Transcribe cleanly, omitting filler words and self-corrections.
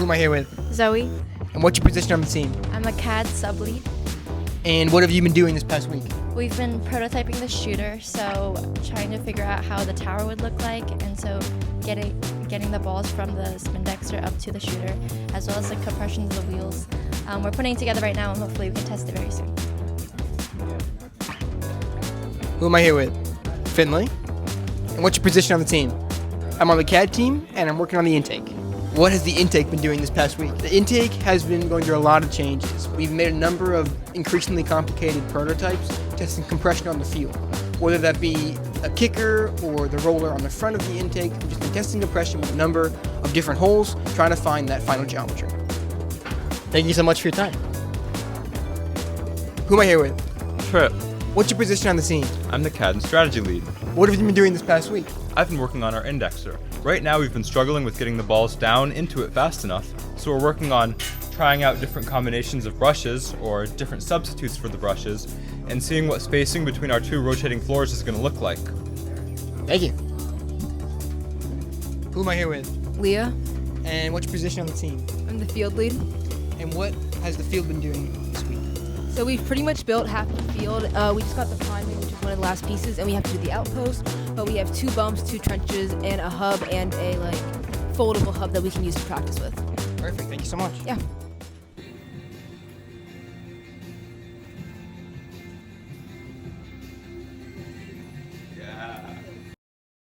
Who am I here with? Zoe. And what's your position on the team? I'm a CAD sub-lead. And what have you been doing this past week? We've been prototyping the shooter, so trying to figure out how the tower would look like, and so getting the balls from the spindexter up to the shooter, as well as the compressions of the wheels. We're putting it together right now, and hopefully we can test it very soon. Who am I here with? Finley. And what's your position on the team? I'm on the CAD team, and I'm working on the intake. What has the intake been doing this past week? The intake has been going through a lot of changes. We've made a number of increasingly complicated prototypes testing compression on the field. Whether that be a kicker or the roller on the front of the intake, we've just been testing compression with a number of different holes, trying to find that final geometry. Thank you so much for your time. Who am I here with? Trip. What's your position on the team? I'm the CAD and strategy lead. What have you been doing this past week? I've been working on our indexer. Right now we've been struggling with getting the balls down into it fast enough, so we're working on trying out different combinations of brushes or different substitutes for the brushes and seeing what spacing between our two rotating floors is going to look like. Thank you. Who am I here with? Leah. And what's your position on the team? I'm the field lead. And what has the field been doing this week? So we've pretty much built half the field. We just got the priming, which is one of the last pieces, and we have to do the outpost. But we have 2 bumps, 2 trenches, and a hub and a foldable hub that we can use to practice with. Perfect. Thank you so much. Yeah.